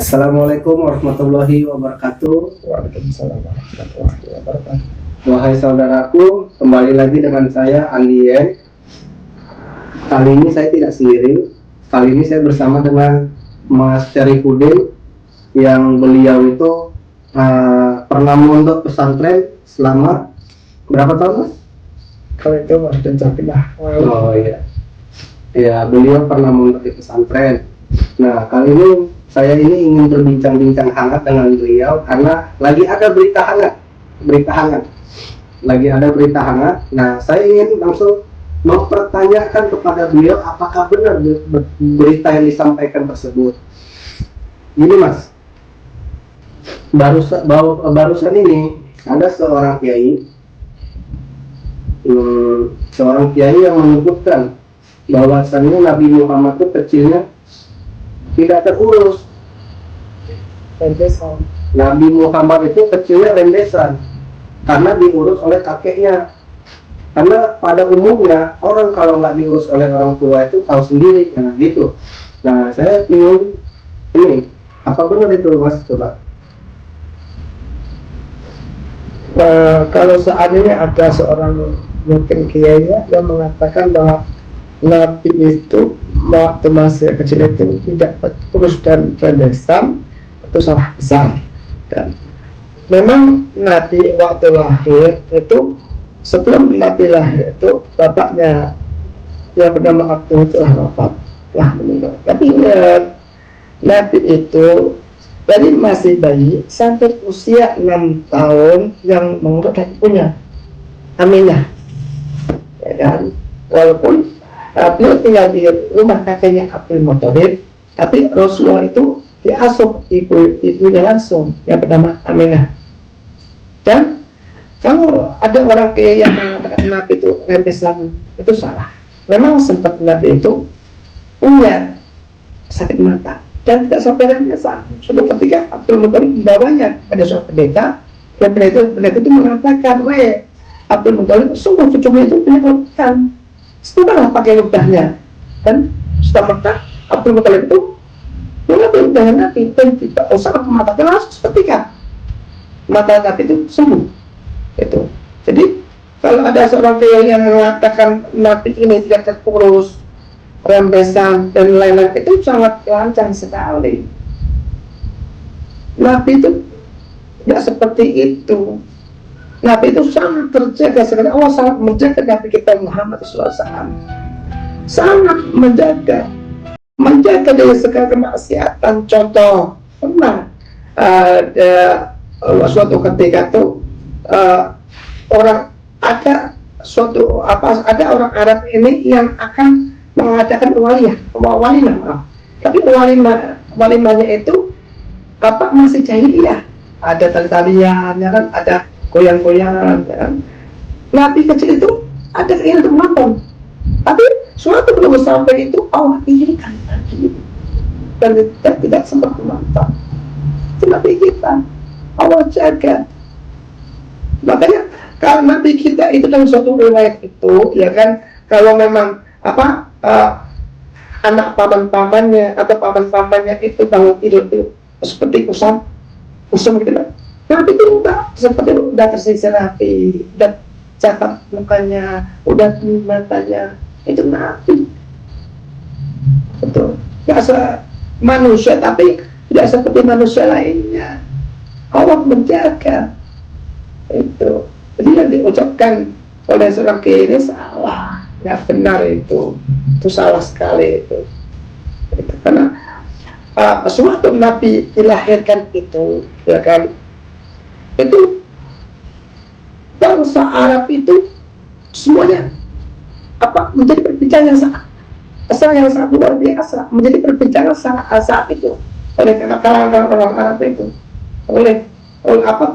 Assalamualaikum warahmatullahi wabarakatuh. Waalaikumsalam warahmatullahi wabarakatuh. Wahai saudaraku, kembali lagi dengan saya Andi Yeng. Kali ini saya tidak sendiri. Kali ini saya bersama dengan Mas Syarifudin, yang beliau itu pernah mondok pesantren selama berapa tahun, Mas? Kalau itu Mas dan Sapinah. Oh iya. Ya, beliau pernah mondok di pesantren. Nah, kali ini saya ingin berbincang-bincang hangat dengan beliau karena lagi ada berita hangat. Lagi ada berita hangat. Nah, saya ingin langsung mempertanyakan kepada beliau apakah benar berita yang disampaikan tersebut. Gini, Mas, barusan ini ada seorang kiai yang menyebutkan bahwasannya Nabi Muhammad itu kecilnya tidak terurus. Rendesan. Nabi Muhammad itu kecilnya rendesan karena diurus oleh kakeknya. Karena pada umumnya orang kalau nggak diurus oleh orang tua itu tahu sendiri, nah gitu. Nah, saya bingung ini apa benar itu, Mas? Coba. Kalau seandainya ada seorang mungkin kiai yang mengatakan bahwa Nabi itu waktu masih kecil itu tidak terus dan rendesan, itu salah besar. Dan memang Nabi waktu lahir itu, sebelum Nabi lahir itu bapaknya yang bernama Abdul telah wafat, telah meninggal. Tapi Nabi itu dari masih bayi sampai usia 6 tahun yang mengurus dan punya Aminah, ya kan? Walaupun beliau tinggal di rumah kakeknya Abdul Muthalib, tapi Rasulullah itu diasuh ibunya langsung yang bernama Aminah. Dan kalau ada orang yang mengatakan Nabi itu rendesan, itu salah. Memang sempat Nabi itu punya sakit mata dan tidak sampai rendesan. Suatu ketika Abdul Muthalib membawanya pada suatu pendeta, dan pendeta itu mengatakan, "Weh, Abdul Muthalib, sungguh cucumu itu punya kelebihan. Setelah pakai ludahnya." Dan setelah maka Abdul Muthalib itu mengambil ludahnya Nabi dan tidak usah mengatakan, langsung seketika mata Nabi itu sembuh. Itu. Jadi kalau ada seorang kiai yang mengatakan Nabi ini tidak terurus, rembesan dan lain-lain, itu sangat lancang sekali. Nabi itu tidak seperti itu. Nabi itu sangat terjaga sekali. Allah sangat menjaga Nabi kita Muhammad SAW. Sangat menjaga dari segala kemaksiatan. Contoh, pernah suatu ketika itu ada orang Arab ini yang akan mengadakan walimah. Tapi walimahnya itu masih jahiliyah. Ada tali-talian, ya kan? Ada goyang-goyangan, ya kan? Nabi kecil itu ada keinginan untuk menonton, tapi suatu belum sampai itu Allah izinkan Nabi dan tidak sempat menonton. Itu Nabi kita, Allah jaga. Makanya kalau Nabi kita itu dalam suatu riwayat itu, ya kan, kalau memang anak paman-pamannya atau paman-pamannya itu bangun tidur itu seperti usum gitu kan. Nabi itu seperti udah tersisir rapi, udah cakap mukanya, udah matanya, itu Nabi. Betul. Biasa manusia tapi tidak seperti manusia lainnya. Allah menjaga itu. Jadi yang diucapkan oleh seorang kiai ini salah, nggak benar itu salah sekali itu. Karena suatu Nabi dilahirkan itu, ya kan, itu bangsa Arab itu semuanya menjadi perbincangan yang sangat luar biasa, menjadi perbincangan saat itu oleh kalangan orang Arab itu, oleh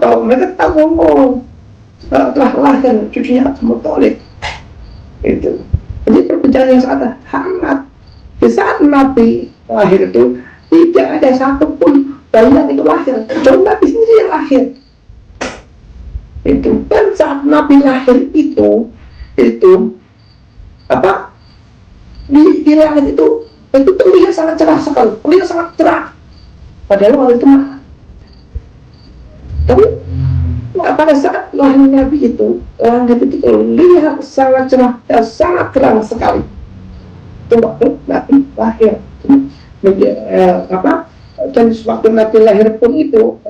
tahu mereka tahu ngomong telah lahir cucunya Abdul Muthalib itu. Jadi perbincangan yang sangat hangat. Di saat Nabi lahir itu tidak ada satupun bayi yang itu lahir, cuma Nabi sendiri yang lahir. Itu. Dan saat Nabi lahir itu di langit itu terlihat sangat cerah sekali, terlihat sangat cerah. Padahal waktu itu mah, tapi pada saat lahir Nabi itu, langit itu terlihat sangat cerah dan sangat terang sekali. Itu waktu Nabi lahir. Dan waktu Nabi lahir pun itu,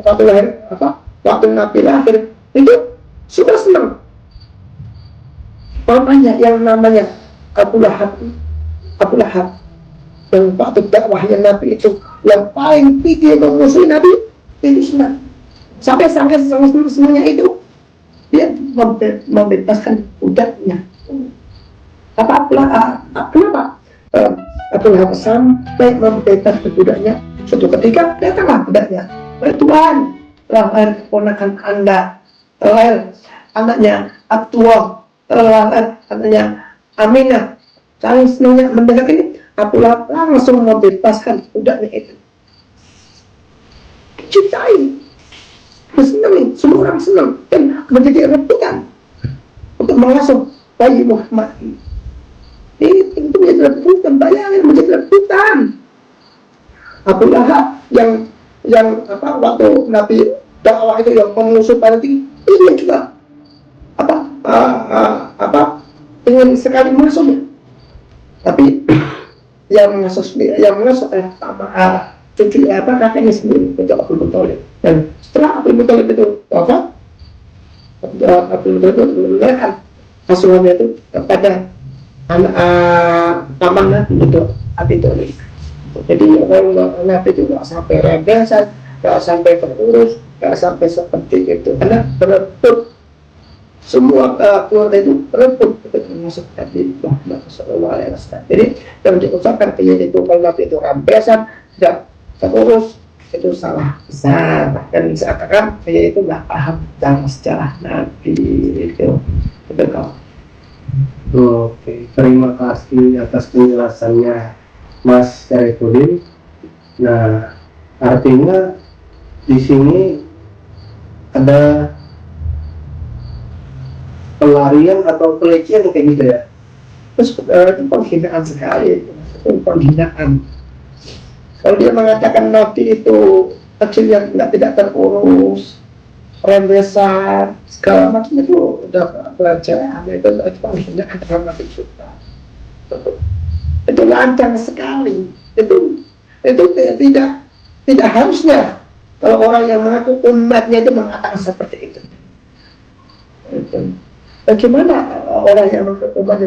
waktu Nabi lahir itu sudah senang. Mamanya yang namanya Abu Lahab, yang waktu dakwahnya Nabi itu yang paling tinggi memusuhi Nabi itu senang. Sampai semuanya itu dia membebaskan budaknya. Kenapa? Abu Lahab sampai membebaskan budaknya. Suatu ketika datanglah budaknya, Tuhan, lahir keponakan Anda, lahir anaknya Abdullah, lahir anaknya Aminah. Saling senangnya mendengar ini, Abu Lahab langsung membebaskan budaknya itu. Cintai, senang, semua orang senang dan menjadi rebutan untuk mengasuh bayi Muhammad. Ini tentu menjadi rebutan, bayangin menjadi rebutan. Abu Lahab yang waktu Nabi dakwah itu yang mengusung pada tinggi, ini juga ingin sekali masuk, tapi yang masuk cucu kakaknya sendiri, itu Abdul Muthalib. Dan setelah Abdul Muthalib itu wafat, Abdul Muthalib itu memberikan asuhannya itu kepada anak pamannya itu Abi Thalib. Jadi orang Nabi itu nggak sampai rebelsan, nggak sampai terurus, nggak sampai seperti itu, karena berebut semua keluarga itu berebut termasuk Nabi Muhammad SAW. Jadi yang diucapkan itu kalau Nabi itu rampesan, tidak terurus, itu salah besar. Dan seakan itu nggak paham tentang sejarah Nabi itu. Oke, terima kasih atas penjelasannya Mas Syarifudin. Nah, artinya di sini ada pelarian atau pelecehan kayak gitu ya? Terus itu penghinaan sekali, itu penghinaan. Kalau dia mengatakan Nabi itu kecil yang tidak terurus, rembesan, segala macam itu udah pelecehan, itu penghinaan terhadap Nabi kita. Itu lancang sekali. Itu tidak harusnya kalau orang yang mengaku umatnya itu mengatakan seperti itu. Bagaimana orang yang mengaku umatnya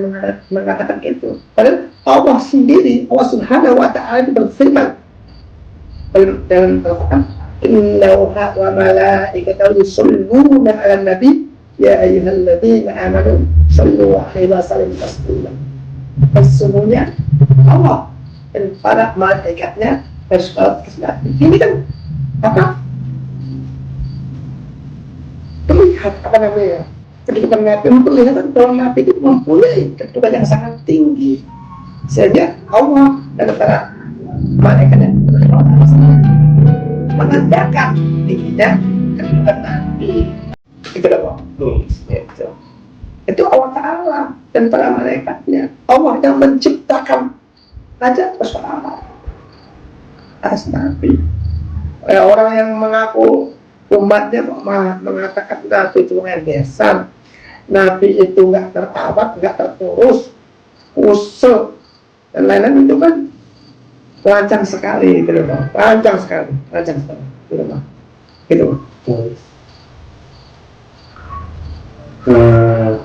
mengatakan itu? Padahal Allah sendiri, Allah Subhanahu wa Ta'ala itu berfirman dalam Al-Quran, Innallaha wa malaikatahu yusholluna 'alan nabi ya ayyuhalladzina amanu shallu 'alaihi wa sallimu taslima. Sesungguhnya Allah dan para malaikatnya bersolat kepada ini kan terlihat kedudukan Nabi, memperlihatkan bahwa Nabi itu mempunyai kedudukan yang sangat tinggi, sehingga Allah dan para malaikatnya bersolat menandakan tingginya kedudukan Nabi. Itu loh, itu Allah Ta'ala dan para malaikatnya. Allah yang menciptakan Raja persoalan atas Nabi. Orang yang mengaku umatnya mengatakan Nabi itu rembesan, Nabi itu nggak tertawat, nggak terurus, usul dan lain-lain, itu kan lancang sekali, gitu loh. Lancang sekali, gitu loh. Gitu.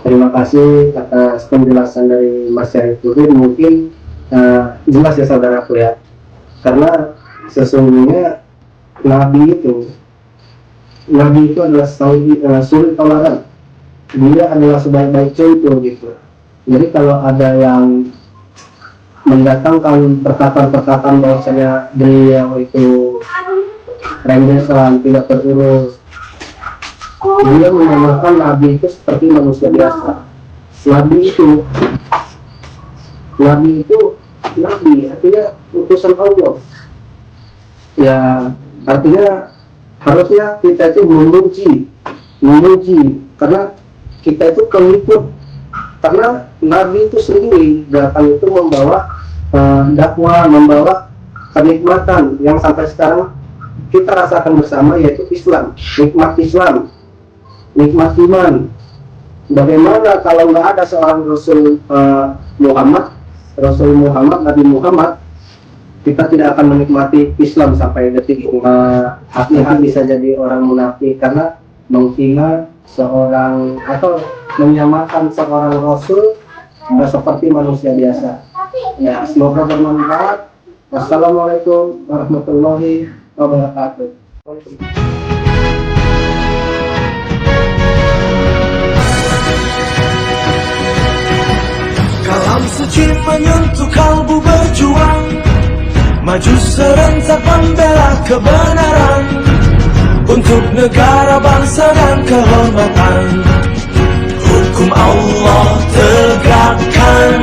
Terima kasih atas penjelasan dari Mas Syarifudin. Mungkin jelas ya saudaraku ya, karena sesungguhnya Nabi itu adalah suri tauladan. Dia adalah sebaik-baik contoh gitu. Jadi kalau ada yang mendatangkan perkataan-perkataan bahwasanya beliau itu rembesan, tidak terurus, dia menamakan Nabi itu seperti manusia biasa. Nabi artinya utusan Allah. Ya, artinya harusnya kita itu memuji karena kita itu pengikut. Karena Nabi itu sendiri datang itu membawa dakwah, membawa kenikmatan yang sampai sekarang kita rasakan bersama, yaitu Islam, nikmat iman. Bagaimana kalau nggak ada seorang Rasul Muhammad, Nabi Muhammad, kita tidak akan menikmati Islam sampai detik ini. Hati-hati bisa jadi orang munafik karena menghina seorang atau menyamakan seorang Rasul seperti manusia biasa. Ya, semoga bermanfaat. Wassalamualaikum warahmatullahi wabarakatuh. Kalam suci menyentuh kalbu berjuang, maju serentak membela kebenaran untuk negara, bangsa dan kehormatan.